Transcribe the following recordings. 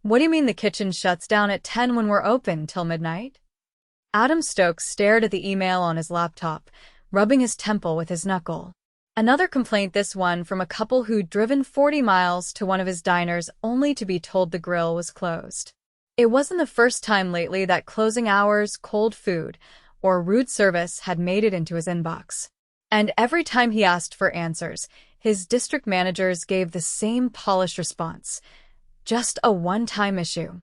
What do you mean the kitchen shuts down at 10 when we're open till midnight? Adam Stokes stared at the email on his laptop, rubbing his temple with his knuckle. Another complaint, this one from a couple who'd driven 40 miles to one of his diners only to be told the grill was closed. It wasn't the first time lately that closing hours, cold food, or rude service had made it into his inbox. And every time he asked for answers, his district managers gave the same polished response. Just a one-time issue.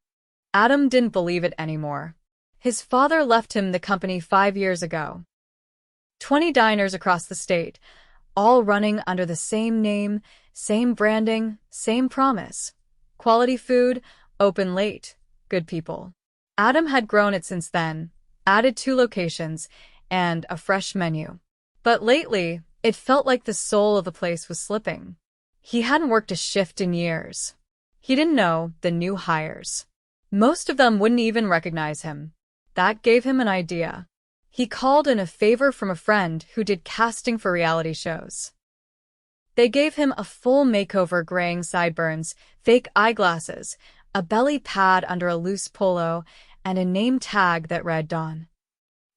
Adam didn't believe it anymore. His father left him the company 5 years ago. 20 diners across the state, all running under the same name, same branding, same promise. Quality food, open late, good people. Adam had grown it since then, added 2 locations, and a fresh menu. But lately, it felt like the soul of the place was slipping. He hadn't worked a shift in years. He didn't know the new hires. Most of them wouldn't even recognize him. That gave him an idea. He called in a favor from a friend who did casting for reality shows. They gave him a full makeover, graying sideburns, fake eyeglasses, a belly pad under a loose polo, and a name tag that read Don.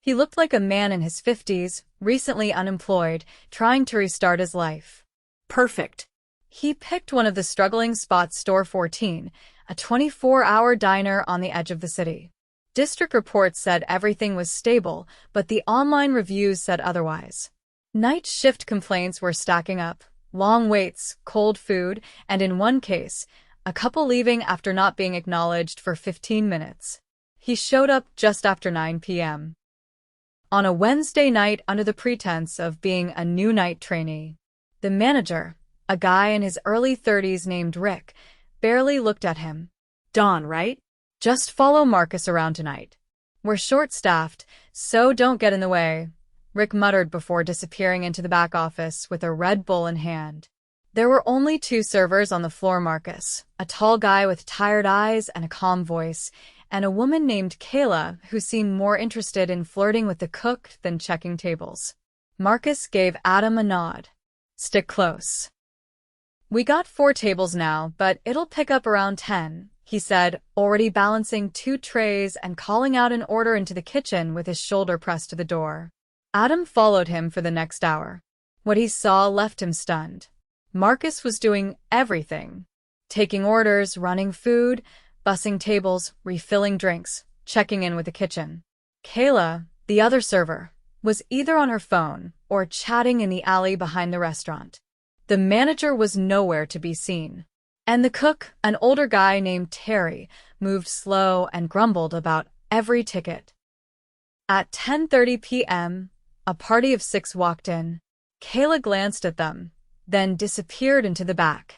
He looked like a man in his 50s, recently unemployed, trying to restart his life. Perfect. He picked one of the struggling spots, Store 14, a 24-hour diner on the edge of the city. District reports said everything was stable, but the online reviews said otherwise. Night shift complaints were stacking up, long waits, cold food, and in one case, a couple leaving after not being acknowledged for 15 minutes. He showed up just after 9 p.m. on a Wednesday night under the pretense of being a new night trainee. The manager, a guy in his early 30s named Rick, barely looked at him. Don, right? Just follow Marcus around tonight. We're short-staffed, so don't get in the way, Rick muttered before disappearing into the back office with a Red Bull in hand. There were only 2 servers on the floor, Marcus, a tall guy with tired eyes and a calm voice, and a woman named Kayla who seemed more interested in flirting with the cook than checking tables. Marcus gave Adam a nod. Stick close. We got 4 tables now, but it'll pick up around 10, he said, already balancing 2 trays and calling out an order into the kitchen with his shoulder pressed to the door. Adam followed him for the next hour. What he saw left him stunned. Marcus was doing everything. Taking orders, running food, bussing tables, refilling drinks, checking in with the kitchen. Kayla, the other server, was either on her phone or chatting in the alley behind the restaurant. The manager was nowhere to be seen. And the cook, an older guy named Terry, moved slow and grumbled about every ticket. At 10:30 p.m., a party of 6 walked in. Kayla glanced at them, then disappeared into the back.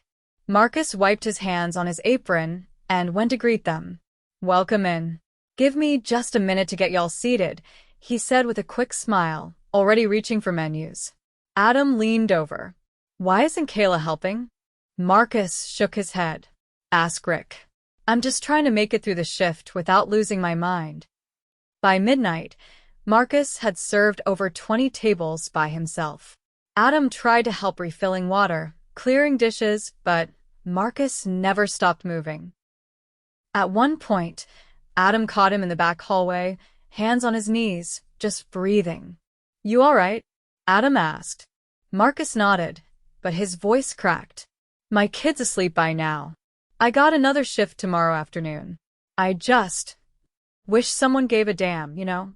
Marcus wiped his hands on his apron and went to greet them. Welcome in. Give me just a minute to get y'all seated, he said with a quick smile, already reaching for menus. Adam leaned over. Why isn't Kayla helping? Marcus shook his head. Ask Rick. I'm just trying to make it through the shift without losing my mind. By midnight, Marcus had served over 20 tables by himself. Adam tried to help refilling water, clearing dishes, but Marcus never stopped moving. At one point, Adam caught him in the back hallway, hands on his knees, just breathing. You all right? Adam asked. Marcus nodded, but his voice cracked. My kid's asleep by now. I got another shift tomorrow afternoon. I just wish someone gave a damn, you know?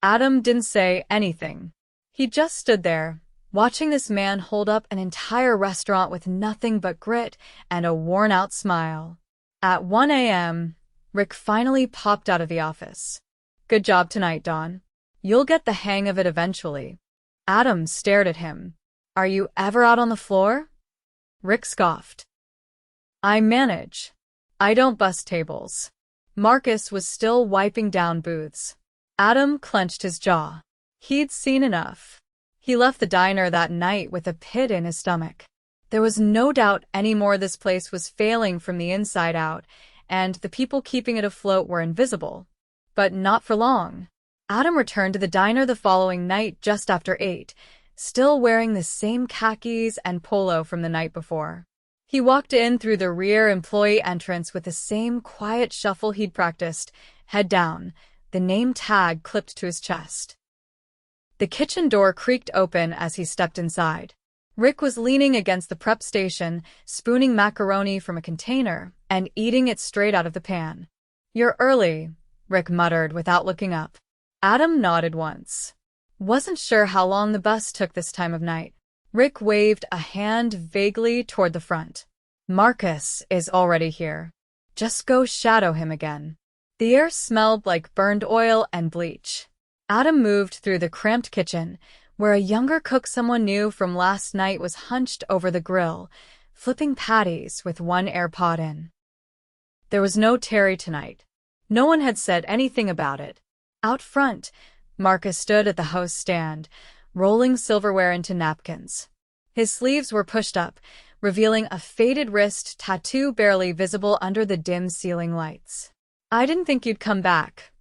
Adam didn't say anything. He just stood there, watching this man hold up an entire restaurant with nothing but grit and a worn-out smile. At 1 a.m., Rick finally popped out of the office. Good job tonight, Don. You'll get the hang of it eventually. Adam stared at him. Are you ever out on the floor? Rick scoffed. I manage. I don't bust tables. Marcus was still wiping down booths. Adam clenched his jaw. He'd seen enough. He left the diner that night with a pit in his stomach. There was no doubt anymore this place was failing from the inside out, and the people keeping it afloat were invisible. But not for long. Adam returned to the diner the following night just after 8, still wearing the same khakis and polo from the night before. He walked in through the rear employee entrance with the same quiet shuffle he'd practiced, head down, the name tag clipped to his chest. The kitchen door creaked open as he stepped inside. Rick was leaning against the prep station, spooning macaroni from a container and eating it straight out of the pan. "You're early," Rick muttered without looking up. Adam nodded once. Wasn't sure how long the bus took this time of night. Rick waved a hand vaguely toward the front. "Marcus is already here. Just go shadow him again." The air smelled like burned oil and bleach. Adam moved through the cramped kitchen, where a younger cook someone knew from last night was hunched over the grill, flipping patties with one AirPod in. There was no Terry tonight. No one had said anything about it. Out front, Marcus stood at the host stand, rolling silverware into napkins. His sleeves were pushed up, revealing a faded wrist tattoo barely visible under the dim ceiling lights. "I didn't think you'd come back,"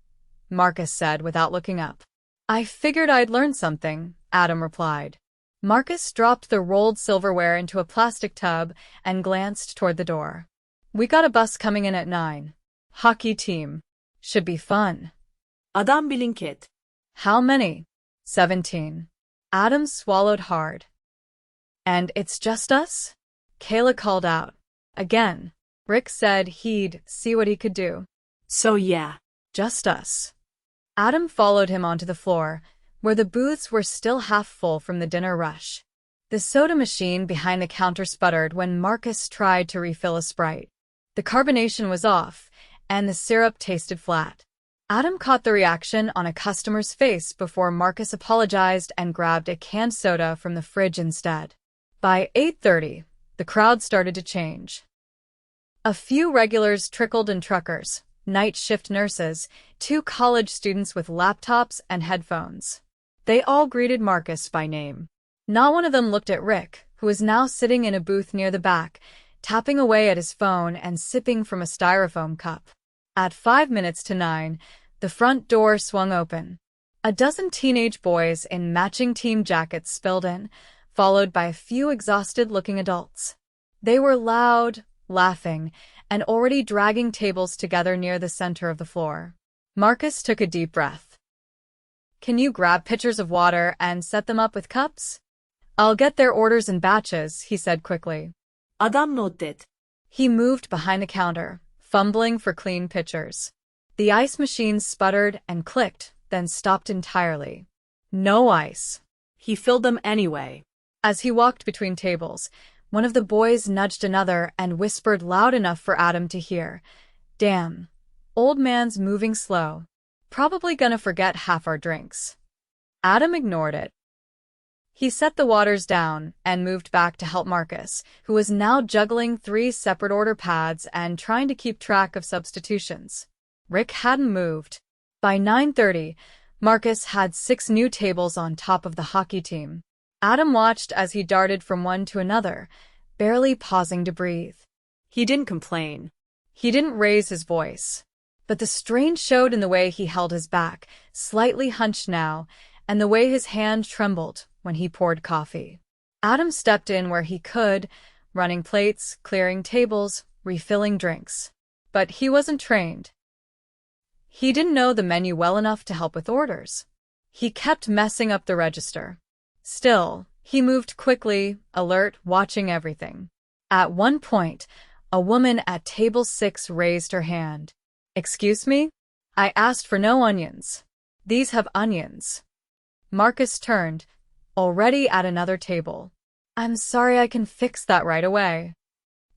Marcus said without looking up. "I figured I'd learn something," Adam replied. Marcus dropped the rolled silverware into a plastic tub and glanced toward the door. "We got a bus coming in at 9. Hockey team. Should be fun." Adam blinked. "How many?" 17. Adam swallowed hard. "And it's just us?" Kayla called out. Again, Rick said he'd see what he could do. "So yeah. Just us." Adam followed him onto the floor, where the booths were still half full from the dinner rush. The soda machine behind the counter sputtered when Marcus tried to refill a Sprite. The carbonation was off, and the syrup tasted flat. Adam caught the reaction on a customer's face before Marcus apologized and grabbed a canned soda from the fridge instead. By 8:30, the crowd started to change. A few regulars trickled in truckers, night shift nurses, 2 college students with laptops and headphones. They all greeted Marcus by name. Not one of them looked at Rick, who was now sitting in a booth near the back, tapping away at his phone and sipping from a styrofoam cup. At 5 minutes to 9, the front door swung open. A dozen teenage boys in matching team jackets spilled in, followed by a few exhausted-looking adults. They were loud, laughing, and already dragging tables together near the center of the floor. Marcus took a deep breath. "Can you grab pitchers of water and set them up with cups?" "I'll get their orders in batches," he said quickly. Adam nodded. He moved behind the counter, fumbling for clean pitchers. The ice machine sputtered and clicked, then stopped entirely. No ice. He filled them anyway. As he walked between tables, one of the boys nudged another and whispered loud enough for Adam to hear, "Damn, old man's moving slow. Probably gonna forget half our drinks." Adam ignored it. He set the waters down and moved back to help Marcus, who was now juggling 3 separate order pads and trying to keep track of substitutions. Rick hadn't moved. By 9:30, Marcus had 6 new tables on top of the hockey team. Adam watched as he darted from one to another, barely pausing to breathe. He didn't complain. He didn't raise his voice. But the strain showed in the way he held his back, slightly hunched now, and the way his hand trembled when he poured coffee. Adam stepped in where he could, running plates, clearing tables, refilling drinks. But he wasn't trained. He didn't know the menu well enough to help with orders. He kept messing up the register. Still, he moved quickly, alert, watching everything. At one point, a woman at table 6 raised her hand. "Excuse me? I asked for no onions. These have onions." Marcus turned, already at another table. "I'm sorry, I can fix that right away."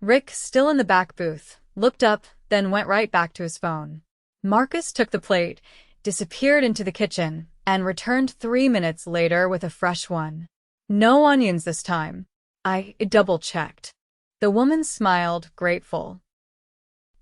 Rick, still in the back booth, looked up, then went right back to his phone. Marcus took the plate, disappeared into the kitchen, and returned 3 minutes later with a fresh one. "No onions this time. I double-checked." The woman smiled, grateful.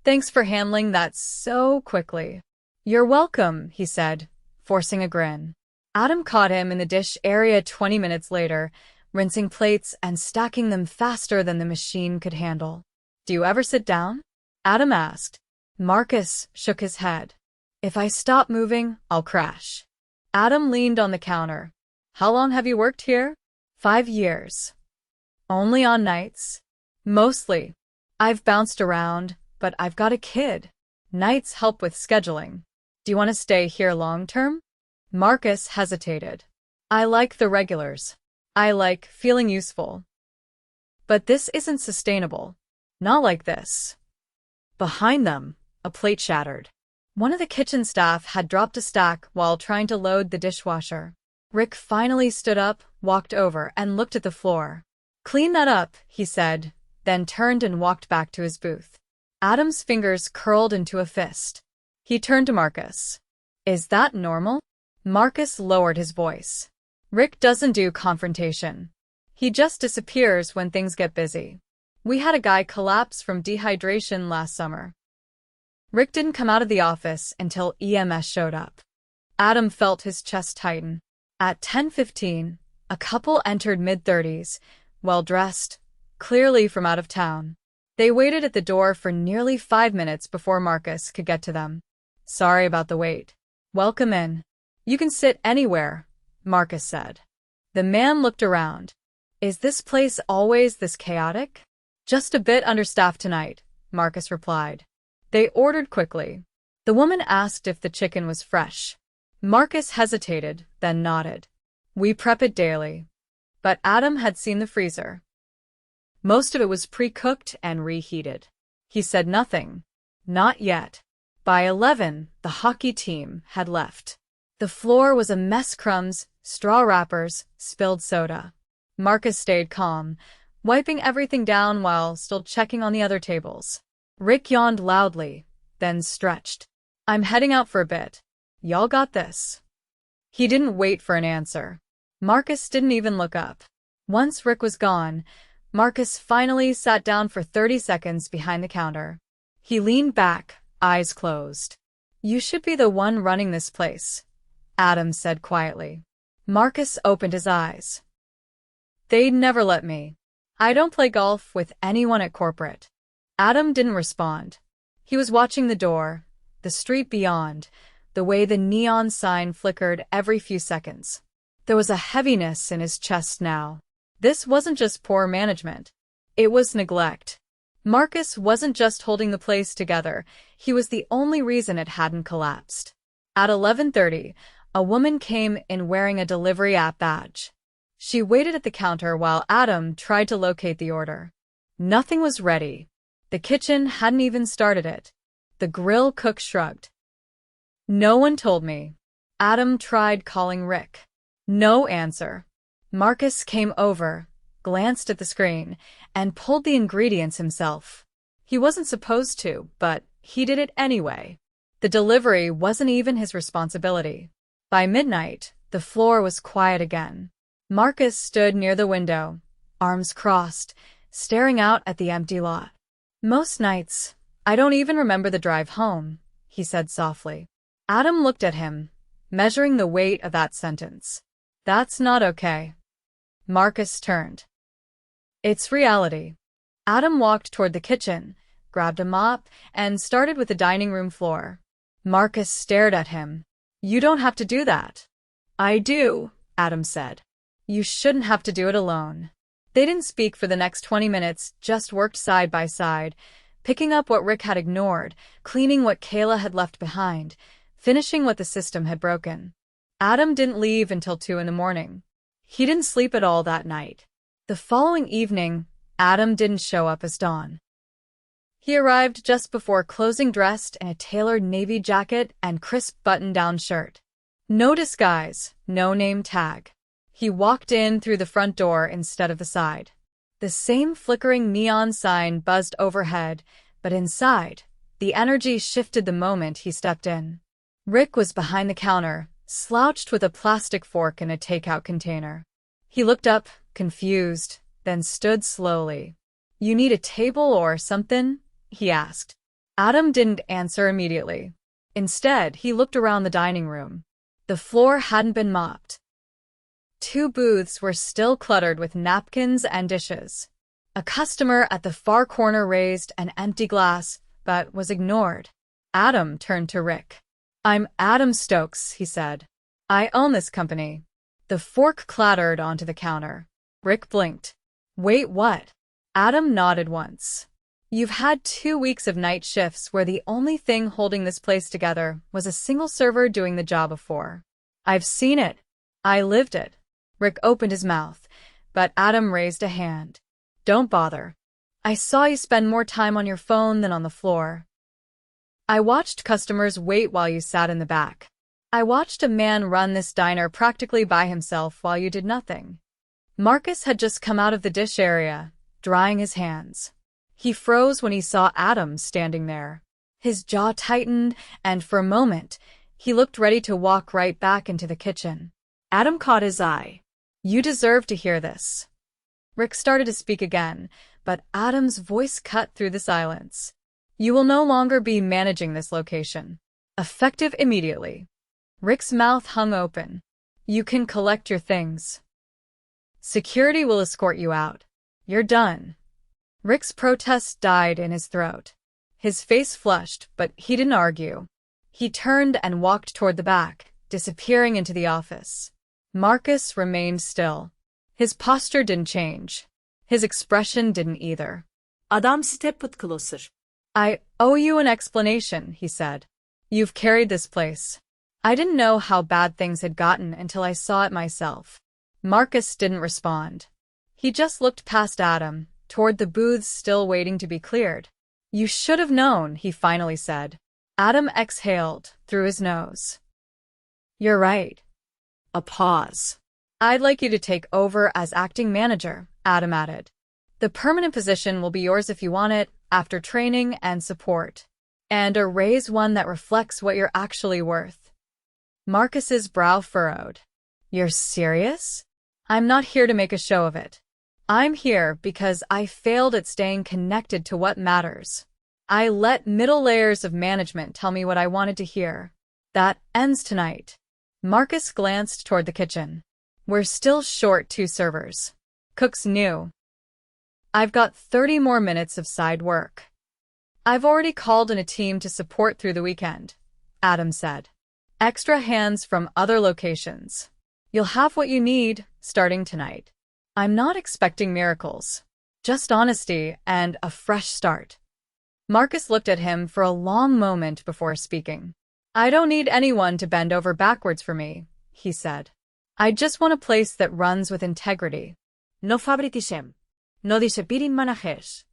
"Thanks for handling that so quickly." "You're welcome," he said, forcing a grin. Adam caught him in the dish area 20 minutes later, rinsing plates and stacking them faster than the machine could handle. "Do you ever sit down?" Adam asked. Marcus shook his head. "If I stop moving, I'll crash." Adam leaned on the counter. "How long have you worked here?" 5 years. "Only on nights?" Mostly. I've bounced around, but I've got a kid. Nights help with scheduling. Do you want to stay here long term? Marcus hesitated. I like the regulars. I like feeling useful. But this isn't sustainable. Not like this. Behind them, a plate shattered. One of the kitchen staff had dropped a stack while trying to load the dishwasher. Rick finally stood up, walked over, and looked at the floor. Clean that up, he said, then turned and walked back to his booth. Adam's fingers curled into a fist. He turned to Marcus. Is that normal? Marcus lowered his voice. Rick doesn't do confrontation. He just disappears when things get busy. We had a guy collapse from dehydration last summer. Rick didn't come out of the office until EMS showed up. Adam felt his chest tighten. At 10:15, a couple entered mid-30s, well-dressed, clearly from out of town. They waited at the door for nearly 5 minutes before Marcus could get to them. Sorry about the wait. Welcome in. You can sit anywhere, Marcus said. The man looked around. Is this place always this chaotic? Just a bit understaffed tonight, Marcus replied. They ordered quickly. The woman asked if the chicken was fresh. Marcus hesitated, then nodded. We prep it daily. But Adam had seen the freezer. Most of it was pre-cooked and reheated. He said nothing. Not yet. By 11, the hockey team had left. The floor was a mess: crumbs, straw wrappers, spilled soda. Marcus stayed calm, wiping everything down while still checking on the other tables. Rick yawned loudly, then stretched. I'm heading out for a bit. Y'all got this. He didn't wait for an answer. Marcus didn't even look up. Once Rick was gone, Marcus finally sat down for 30 seconds behind the counter. He leaned back, eyes closed. You should be the one running this place, Adam said quietly. Marcus opened his eyes. They'd never let me. I don't play golf with anyone at corporate. Adam didn't respond. He was watching the door, the street beyond, the way the neon sign flickered every few seconds. There was a heaviness in his chest now. This wasn't just poor management. It was neglect. Marcus wasn't just holding the place together, he was the only reason it hadn't collapsed. At 11:30, a woman came in wearing a delivery app badge. She waited at the counter while Adam tried to locate the order. Nothing was ready. The kitchen hadn't even started it. The grill cook shrugged. No one told me. Adam tried calling Rick. No answer. Marcus came over, glanced at the screen, and pulled the ingredients himself. He wasn't supposed to, but he did it anyway. The delivery wasn't even his responsibility. By midnight, the floor was quiet again. Marcus stood near the window, arms crossed, staring out at the empty lot. Most nights, I don't even remember the drive home, he said softly. Adam looked at him, measuring the weight of that sentence. That's not okay. Marcus turned. It's reality. Adam walked toward the kitchen, grabbed a mop, and started with the dining room floor. Marcus stared at him. You don't have to do that. I do, Adam said. You shouldn't have to do it alone. They didn't speak for the next 20 minutes, just worked side by side, picking up what Rick had ignored, cleaning what Kayla had left behind, finishing what the system had broken. Adam didn't leave until 2 in the morning. He didn't sleep at all that night. The following evening, Adam didn't show up as Dawn. He arrived just before closing, dressed in a tailored navy jacket and crisp button-down shirt. No disguise, no name tag. He walked in through the front door instead of the side. The same flickering neon sign buzzed overhead, but inside, the energy shifted the moment he stepped in. Rick was behind the counter, slouched with a plastic fork in a takeout container. He looked up, confused, then stood slowly. You need a table or something? He asked. Adam didn't answer immediately. Instead, he looked around the dining room. The floor hadn't been mopped. 2 booths were still cluttered with napkins and dishes. A customer at the far corner raised an empty glass, but was ignored. Adam turned to Rick. I'm Adam Stokes, he said. I own this company. The fork clattered onto the counter. Rick blinked. Wait, what? Adam nodded once. You've had 2 weeks of night shifts where the only thing holding this place together was a single server doing the job of 4. I've seen it. I lived it. Rick opened his mouth, but Adam raised a hand. Don't bother. I saw you spend more time on your phone than on the floor. I watched customers wait while you sat in the back. I watched a man run this diner practically by himself while you did nothing. Marcus had just come out of the dish area, drying his hands. He froze when he saw Adam standing there. His jaw tightened, and for a moment, he looked ready to walk right back into the kitchen. Adam caught his eye. You deserve to hear this. Rick started to speak again, but Adam's voice cut through the silence. You will no longer be managing this location. Effective immediately. Rick's mouth hung open. You can collect your things. Security will escort you out. You're done. Rick's protest died in his throat. His face flushed, but he didn't argue. He turned and walked toward the back, disappearing into the office. Marcus remained still. His posture didn't change. His expression didn't either. Adam stepped closer. I owe you an explanation, he said. You've carried this place. I didn't know how bad things had gotten until I saw it myself. Marcus didn't respond. He just looked past Adam, toward the booths still waiting to be cleared. You should have known, he finally said. Adam exhaled through his nose. You're right. A pause. I'd like you to take over as acting manager, Adam added. The permanent position will be yours if you want it, after training and support. And a raise, one that reflects what you're actually worth. Marcus's brow furrowed. You're serious? I'm not here to make a show of it. I'm here because I failed at staying connected to what matters. I let middle layers of management tell me what I wanted to hear. That ends tonight. Marcus glanced toward the kitchen. We're still short 2 servers. Cook's new. I've got 30 more minutes of side work. I've already called in a team to support through the weekend, Adam said. Extra hands from other locations. You'll have what you need, starting tonight. I'm not expecting miracles. Just honesty and a fresh start. Marcus looked at him for a long moment before speaking. I don't need anyone to bend over backwards for me, he said. I just want a place that runs with integrity. No favoritism. No disappearing manages.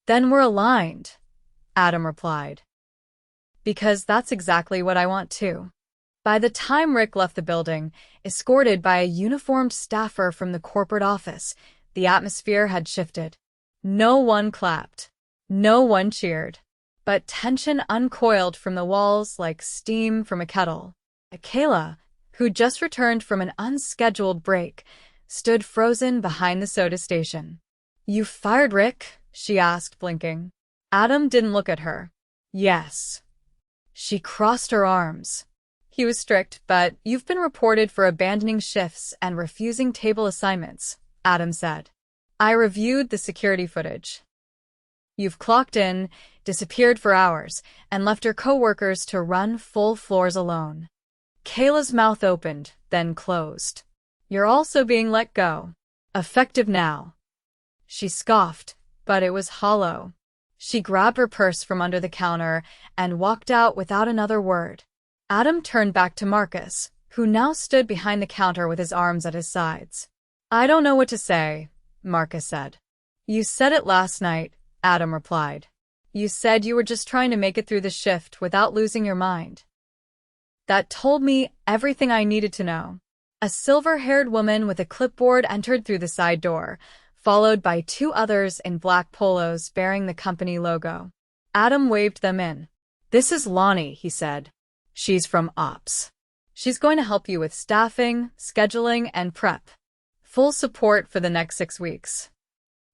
Then we're aligned, Adam replied. Because that's exactly what I want too. By the time Rick left the building, escorted by a uniformed staffer from the corporate office, the atmosphere had shifted. No one clapped. No one cheered. But tension uncoiled from the walls like steam from a kettle. Kayla, who just returned from an unscheduled break, stood frozen behind the soda station. You fired Rick? She asked, blinking. Adam didn't look at her. Yes. She crossed her arms. He was strict, but you've been reported for abandoning shifts and refusing table assignments, Adam said. I reviewed the security footage. You've clocked in, disappeared for hours, and left your coworkers to run full floors alone. Kayla's mouth opened, then closed. You're also being let go. Effective now. She scoffed, but it was hollow. She grabbed her purse from under the counter and walked out without another word. Adam turned back to Marcus, who now stood behind the counter with his arms at his sides. I don't know what to say, Marcus said. You said it last night, Adam replied. You said you were just trying to make it through the shift without losing your mind. That told me everything I needed to know. A silver-haired woman with a clipboard entered through the side door, followed by 2 others in black polos bearing the company logo. Adam waved them in. This is Lonnie, he said. She's from Ops. She's going to help you with staffing, scheduling, and prep. Full support for the next 6 weeks.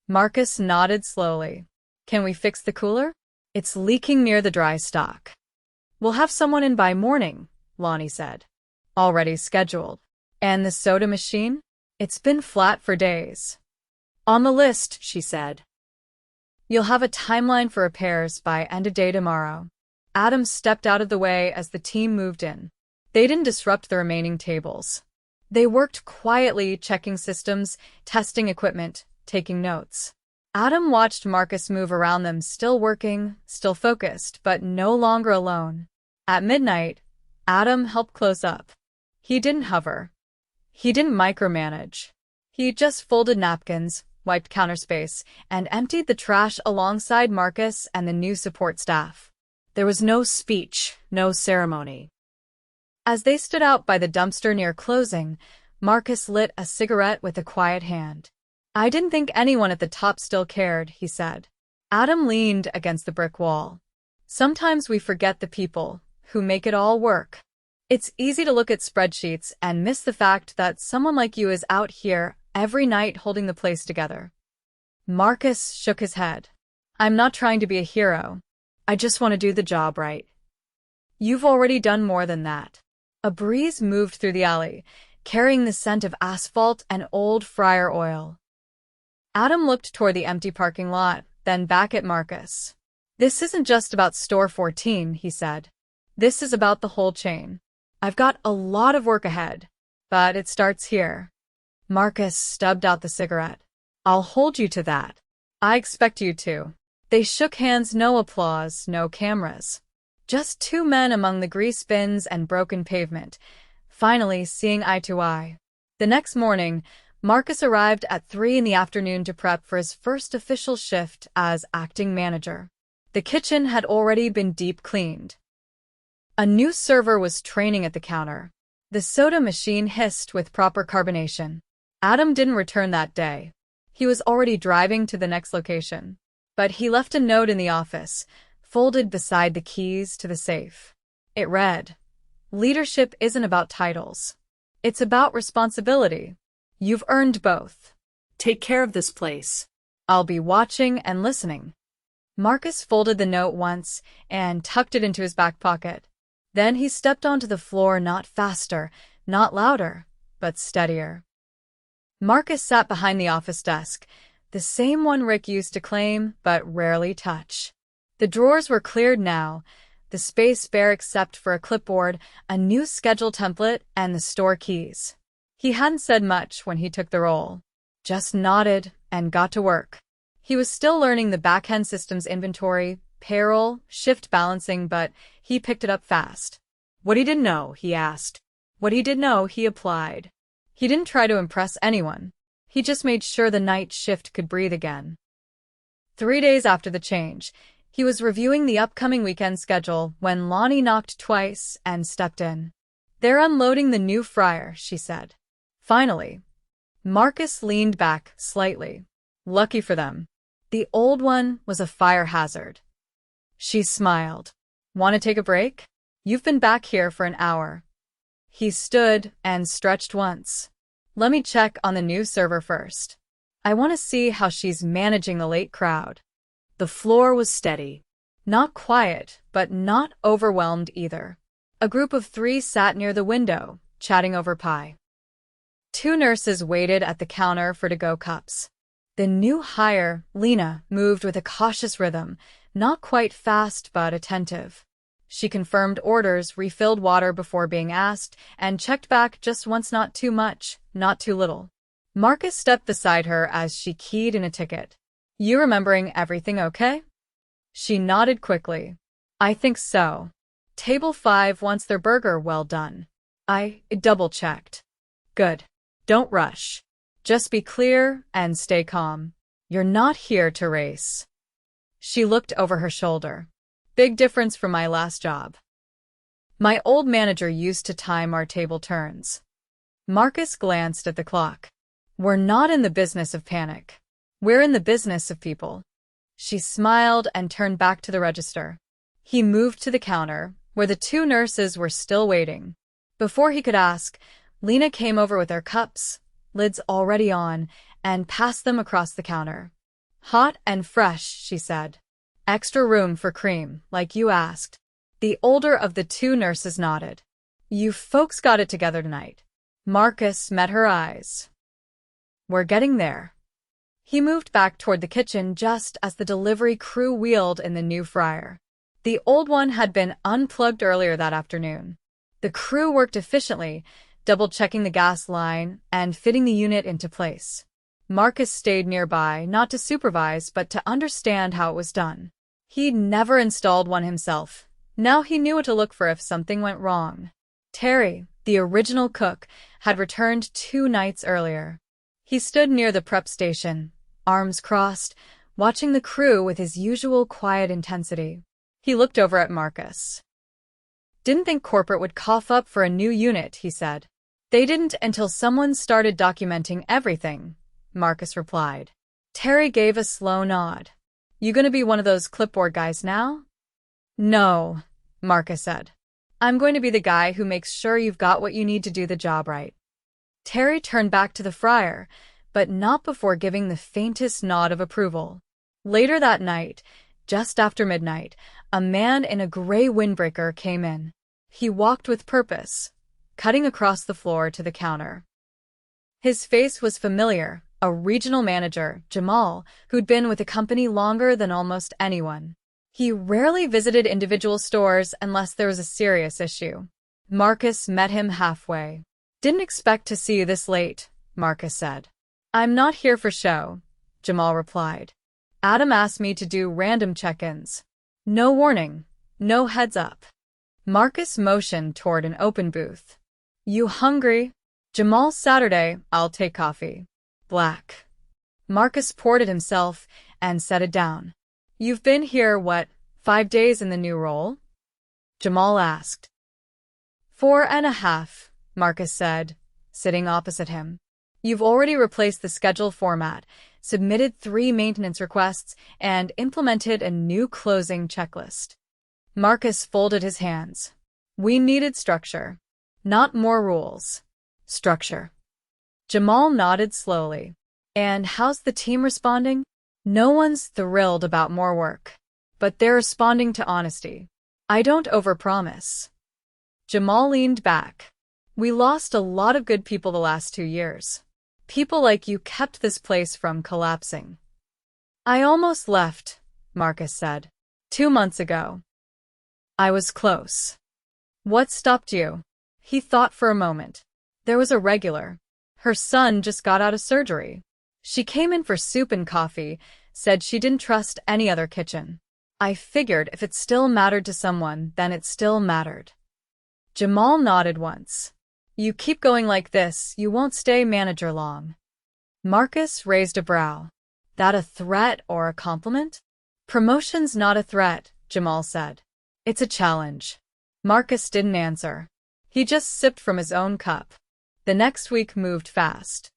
Marcus nodded slowly. Can we fix the cooler? It's leaking near the dry stock. We'll have someone in by morning, Lonnie said. Already scheduled. And the soda machine? It's been flat for days. On the list, she said. You'll have a timeline for repairs by end of day tomorrow. Adam stepped out of the way as the team moved in. They didn't disrupt the remaining tables. They worked quietly, checking systems, testing equipment, taking notes. Adam watched Marcus move around them, still working, still focused, but no longer alone. At midnight, Adam helped close up. He didn't hover. He didn't micromanage. He just folded napkins, wiped counter space, and emptied the trash alongside Marcus and the new support staff. There was no speech, no ceremony. As they stood out by the dumpster near closing, Marcus lit a cigarette with a quiet hand. "I didn't think anyone at the top still cared," he said. Adam leaned against the brick wall. "Sometimes we forget the people who make it all work. It's easy to look at spreadsheets and miss the fact that someone like you is out here every night holding the place together." Marcus shook his head. "I'm not trying to be a hero. I just want to do the job right." "You've already done more than that." A breeze moved through the alley, carrying the scent of asphalt and old fryer oil. Adam looked toward the empty parking lot, then back at Marcus. "This isn't just about store 14, he said. "This is about the whole chain. I've got a lot of work ahead, but it starts here." Marcus stubbed out the cigarette. "I'll hold you to that. I expect you to." They shook hands, no applause, no cameras. Just two men among the grease bins and broken pavement, finally seeing eye to eye. The next morning, Marcus arrived at 3 p.m. to prep for his first official shift as acting manager. The kitchen had already been deep cleaned. A new server was training at the counter. The soda machine hissed with proper carbonation. Adam didn't return that day. He was already driving to the next location. But he left a note in the office, folded beside the keys to the safe. It read, "Leadership isn't about titles. It's about responsibility. You've earned both. Take care of this place. I'll be watching and listening." Marcus folded the note once and tucked it into his back pocket. Then he stepped onto the floor, not faster, not louder, but steadier. Marcus sat behind the office desk, the same one Rick used to claim but rarely touch. The drawers were cleared now, the space bare except for a clipboard, a new schedule template, and the store keys. He hadn't said much when he took the role, just nodded and got to work. He was still learning the back-end systems, inventory, payroll, shift balancing, but he picked it up fast. What he didn't know, he asked. What he did know, he applied. He didn't try to impress anyone. He just made sure the night shift could breathe again. 3 days after the change, he was reviewing the upcoming weekend schedule when Lonnie knocked twice and stepped in. "They're unloading the new fryer," she said. Finally, Marcus leaned back slightly. Lucky for them. The old one was a fire hazard. She smiled. "Want to take a break? You've been back here for an hour." He stood and stretched once. "Let me check on the new server first. I want to see how she's managing the late crowd." The floor was steady. Not quiet, but not overwhelmed either. A group of 3 sat near the window, chatting over pie. 2 nurses waited at the counter for to-go cups. The new hire, Lena, moved with a cautious rhythm, not quite fast but attentive. She confirmed orders, refilled water before being asked, and checked back just once, not too much, not too little. Marcus stepped beside her as she keyed in a ticket. "You remembering everything okay?" She nodded quickly. "I think so. Table 5 wants their burger well done." I double-checked. "Good. Don't rush. Just be clear and stay calm. You're not here to race." She looked over her shoulder. "Big difference from my last job. My old manager used to time our table turns." Marcus glanced at the clock. "We're not in the business of panic. We're in the business of people." She smiled and turned back to the register. He moved to the counter, where the 2 nurses were still waiting. Before he could ask, Lena came over with their cups, lids already on, and passed them across the counter. "Hot and fresh," she said. "Extra room for cream, like you asked." The older of the 2 nurses nodded. "You folks got it together tonight." Marcus met her eyes. "We're getting there." He moved back toward the kitchen just as the delivery crew wheeled in the new fryer. The old one had been unplugged earlier that afternoon. The crew worked efficiently, double-checking the gas line and fitting the unit into place. Marcus stayed nearby, not to supervise, but to understand how it was done. He'd never installed one himself. Now he knew what to look for if something went wrong. Terry, the original cook, had returned 2 nights earlier. He stood near the prep station, arms crossed, watching the crew with his usual quiet intensity. He looked over at Marcus. "Didn't think corporate would cough up for a new unit," he said. "They didn't until someone started documenting everything," Marcus replied. Terry gave a slow nod. "You gonna be one of those clipboard guys now?" "No," Marcus said. "I'm going to be the guy who makes sure you've got what you need to do the job right." Terry turned back to the fryer, but not before giving the faintest nod of approval. Later that night, just after midnight, a man in a gray windbreaker came in. He walked with purpose, cutting across the floor to the counter. His face was familiar, a regional manager, Jamal, who'd been with the company longer than almost anyone. He rarely visited individual stores unless there was a serious issue. Marcus met him halfway. "Didn't expect to see you this late," Marcus said. "I'm not here for show," Jamal replied. "Adam asked me to do random check-ins. No warning, no heads up." Marcus motioned toward an open booth. "You hungry?" "Jamal's Saturday, I'll take coffee. Black." Marcus poured it himself and set it down. "You've been here, 5 days in the new role?" Jamal asked. 4.5, Marcus said, sitting opposite him. "You've already replaced the schedule format, submitted 3 maintenance requests, and implemented a new closing checklist." Marcus folded his hands. "We needed structure. Not more rules. Structure." Jamal nodded slowly. "And how's the team responding?" "No one's thrilled about more work. But they're responding to honesty. I don't overpromise." Jamal leaned back. "We lost a lot of good people the last 2 years. People like you kept this place from collapsing." "I almost left," Marcus said. 2 months ago. I was close." "What stopped you?" He thought for a moment. "There was a regular. Her son just got out of surgery. She came in for soup and coffee, said she didn't trust any other kitchen. I figured if it still mattered to someone, then it still mattered." Jamal nodded once. "You keep going like this, you won't stay manager long." Marcus raised a brow. "That a threat or a compliment?" "Promotion's not a threat," Jamal said. "It's a challenge." Marcus didn't answer. He just sipped from his own cup. The next week moved fast.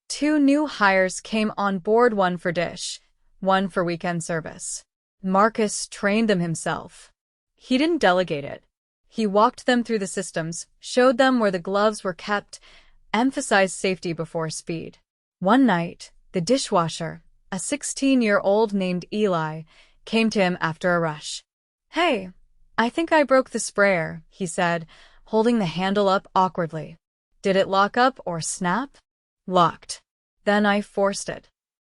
2 new hires came on board, one for dish, one for weekend service. Marcus trained them himself. He didn't delegate it. He walked them through the systems, showed them where the gloves were kept, emphasized safety before speed. One night, the dishwasher, a 16-year-old named Eli, came to him after a rush. "Hey, I think I broke the sprayer," he said, holding the handle up awkwardly. "Did it lock up or snap?" "Locked. Then I forced it."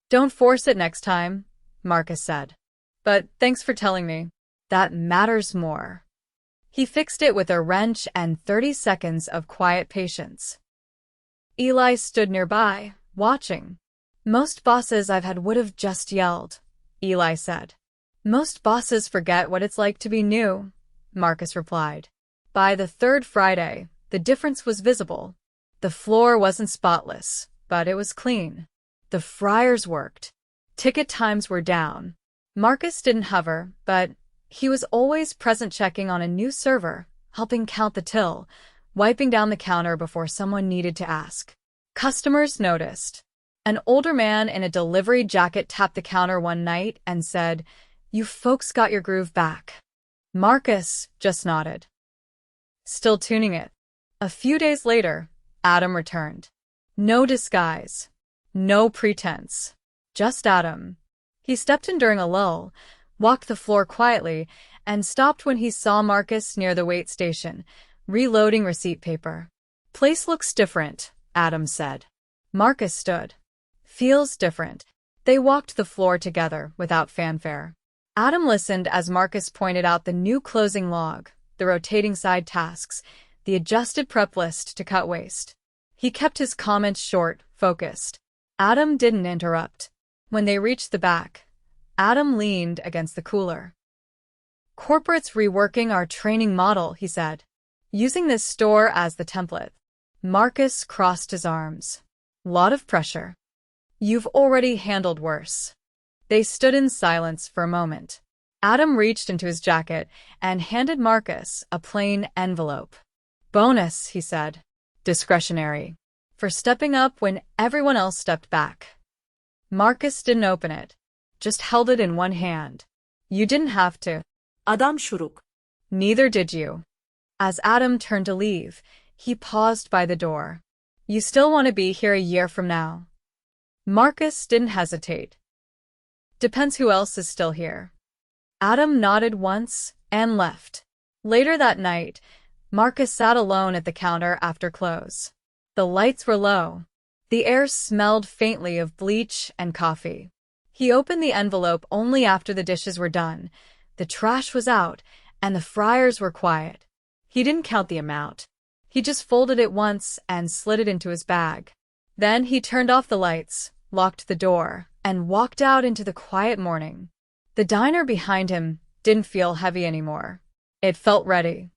"Don't force it next time," Marcus said. "But thanks for telling me. That matters more." He fixed it with a wrench and 30 seconds of quiet patience. Eli stood nearby, watching. "Most bosses I've had would have just yelled," Eli said. "Most bosses forget what it's like to be new," Marcus replied. By the 3rd Friday, the difference was visible. The floor wasn't spotless, but it was clean. The fryers worked. Ticket times were down. Marcus didn't hover, but he was always present, checking on a new server, helping count the till, wiping down the counter before someone needed to ask. Customers noticed. An older man in a delivery jacket tapped the counter one night and said, "You folks got your groove back." Marcus just nodded. Still tuning it. A few days later, Adam returned. No disguise. No pretense. Just Adam. He stepped in during a lull, walked the floor quietly, and stopped when he saw Marcus near the wait station, reloading receipt paper. "Place looks different," Adam said. Marcus stood. "Feels different." They walked the floor together without fanfare. Adam listened as Marcus pointed out the new closing log, the rotating side tasks, the adjusted prep list to cut waste. He kept his comments short, focused. Adam didn't interrupt. When they reached the back, Adam leaned against the cooler. "Corporate's reworking our training model," he said, using this store as the template. Marcus crossed his arms. "Lot of pressure. You've already handled worse." They stood in silence for a moment. Adam reached into his jacket and handed Marcus a plain envelope. "Bonus," he said. "Discretionary. For stepping up when everyone else stepped back." Marcus didn't open it, just held it in one hand. "You didn't have to." Adam şuruk. "Neither did you." As Adam turned to leave, he paused by the door. "You still want to be here a year from now?" Marcus didn't hesitate. "Depends who else is still here." Adam nodded once and left. Later that night, Marcus sat alone at the counter after close. The lights were low. The air smelled faintly of bleach and coffee. He opened the envelope only after the dishes were done. The trash was out, and the fryers were quiet. He didn't count the amount. He just folded it once and slid it into his bag. Then he turned off the lights, locked the door, and walked out into the quiet morning. The diner behind him didn't feel heavy anymore. It felt ready.